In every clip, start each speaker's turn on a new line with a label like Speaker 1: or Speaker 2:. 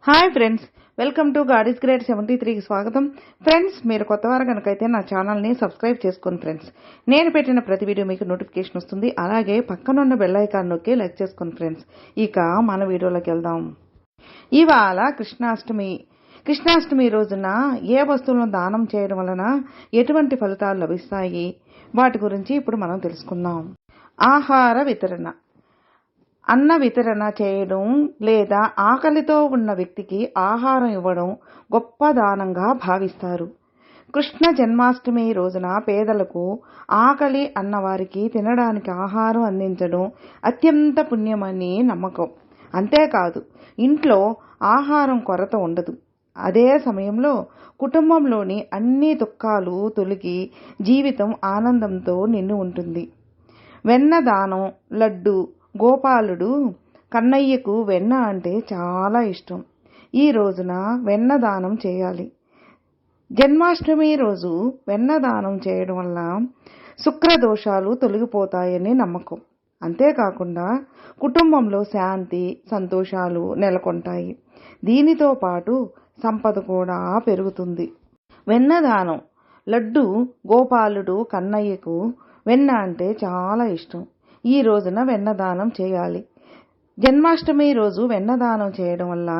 Speaker 1: Hi friends, welcome to గాడీస్ grade 73కి స్వాగతం. ఫ్రెండ్స్, మీరు కొత్తవారు కనుకైతే నా ఛానల్ని సబ్స్క్రైబ్ చేసుకోండి ఫ్రెండ్స్. నేను పెట్టిన ప్రతి వీడియో మీకు నోటిఫికేషన్ వస్తుంది. అలాగే పక్కనున్న బెల్ ఐకాన్ నొక్కి లైక్ చేసుకోండి ఫ్రెండ్స్. ఇక మన వీడియోలోకి వెళ్దాం. ఇవాళ కృష్ణాష్టమి రోజున ఏ వస్తువులను దానం చేయడం వలన ఎటువంటి ఫలితాలు లభిస్తాయి, వాటి గురించి ఇప్పుడు మనం తెలుసుకుందాం. ఆహార వితరణ. అన్న వితరణ చేయడం లేదా ఆకలితో ఉన్న వ్యక్తికి ఆహారం ఇవ్వడం గొప్ప దానంగా భావిస్తారు. కృష్ణ జన్మాష్టమి రోజున పేదలకు, ఆకలి అన్నవారికి తినడానికి ఆహారం అందించడం అత్యంత పుణ్యమని నమ్మకం. అంతేకాదు, ఇంట్లో ఆహారం కొరత ఉండదు. అదే సమయంలో కుటుంబంలోని అన్ని దుఃఖాలు తొలగి జీవితం ఆనందంతో నిండి ఉంటుంది. వెన్న దానం. లడ్డు. గోపాలుడు కన్నయ్యకు వెన్న అంటే చాలా ఇష్టం. ఈ రోజున వెన్న దానం చేయాలి. జన్మాష్టమి రోజు వెన్న దానం చేయడం వల్ల శుక్రదోషాలు తొలగిపోతాయని నమ్మకం. అంతేకాకుండా కుటుంబంలో శాంతి, సంతోషాలు నెలకొంటాయి. దీనితో పాటు సంపద కూడా పెరుగుతుంది. వెన్నదానం. లడ్డు. గోపాలుడు కన్నయ్యకు వెన్న అంటే చాలా ఇష్టం. ఈ రోజున వెన్నదానం చేయాలి. జన్మాష్టమి రోజు వెన్నదానం చేయడం వల్ల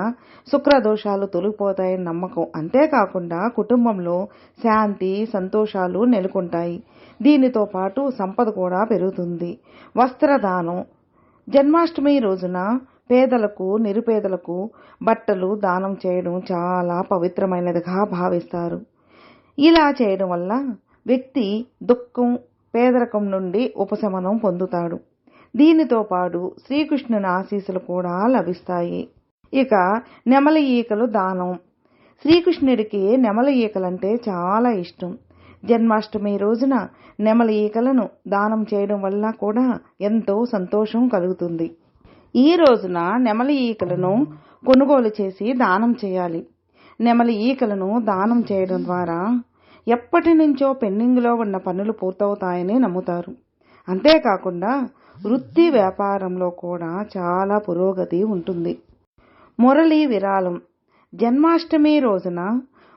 Speaker 1: శుక్రదోషాలు తొలగిపోతాయని నమ్మకం. అంతేకాకుండా కుటుంబంలో శాంతి, సంతోషాలు నెలకొంటాయి. దీనితో పాటు సంపద కూడా పెరుగుతుంది. వస్త్రదానం. జన్మాష్టమి రోజున పేదలకు, నిరుపేదలకు బట్టలు దానం చేయడం చాలా పవిత్రమైనదిగా భావిస్తారు. ఇలా చేయడం వల్ల వ్యక్తి దుఃఖం, పేదరికం నుండి ఉపశమనం పొందుతాడు. దీనితో పాటు శ్రీకృష్ణుని ఆశీస్సులు కూడా లభిస్తాయి. ఇక నెమలి ఈకలు దానం. శ్రీకృష్ణుడికి నెమలి ఈకలంటే చాలా ఇష్టం. జన్మాష్టమి రోజున నెమలి ఈకలను దానం చేయడం వల్ల కూడా ఎంతో సంతోషం కలుగుతుంది. ఈ రోజున నెమలి ఈకలను కొనుగోలు చేసి దానం చేయాలి. నెమలి ఈకలను దానం చేయడం ద్వారా ఎప్పటి నుంచో పెండింగ్లో ఉన్న పనులు పూర్తవుతాయని నమ్ముతారు. అంతేకాకుండా వృత్తి, వ్యాపారంలో కూడా చాలా పురోగతి ఉంటుంది. మురళి విరాళం. జన్మాష్టమి రోజున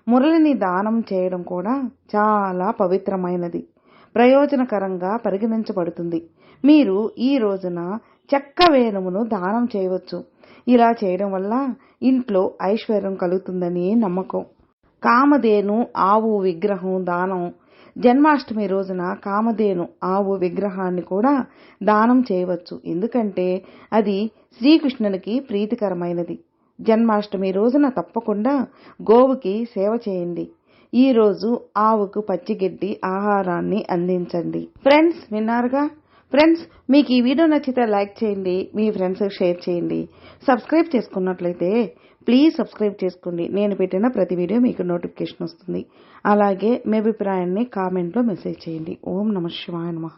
Speaker 1: మురళిని దానం చేయడం కూడా చాలా పవిత్రమైనది, ప్రయోజనకరంగా పరిగణించబడుతుంది. మీరు ఈ రోజున చెక్క వేణువును దానం చేయవచ్చు. ఇలా చేయడం వల్ల ఇంట్లో ఐశ్వర్యం కలుగుతుందని నమ్మకం. కామధేను ఆవు విగ్రహం దానం. జన్మాష్టమి రోజున కామధేను ఆవు విగ్రహాన్ని కూడా దానం చేయవచ్చు. ఎందుకంటే అది శ్రీకృష్ణునికి ప్రీతికరమైనది. జన్మాష్టమి రోజున తప్పకుండా గోవుకి సేవ చేయండి. ఈ రోజు ఆవుకు పచ్చిగడ్డి ఆహారాన్ని అందించండి. ఫ్రెండ్స్, విన్నారుగా. ఫ్రెండ్స్, మీకు ఈ వీడియో నచ్చితే లైక్ చేయండి, మీ ఫ్రెండ్స్కి షేర్ చేయండి. సబ్స్క్రైబ్ చేసుకున్నట్లయితే ప్లీజ్ సబ్స్క్రైబ్ చేసుకోండి. నేను పెట్టిన ప్రతి వీడియో మీకు నోటిఫికేషన్ వస్తుంది. అలాగే మీ అభిప్రాయాన్ని కామెంట్లో మెసేజ్ చేయండి. ఓం నమః శివాయ నమః.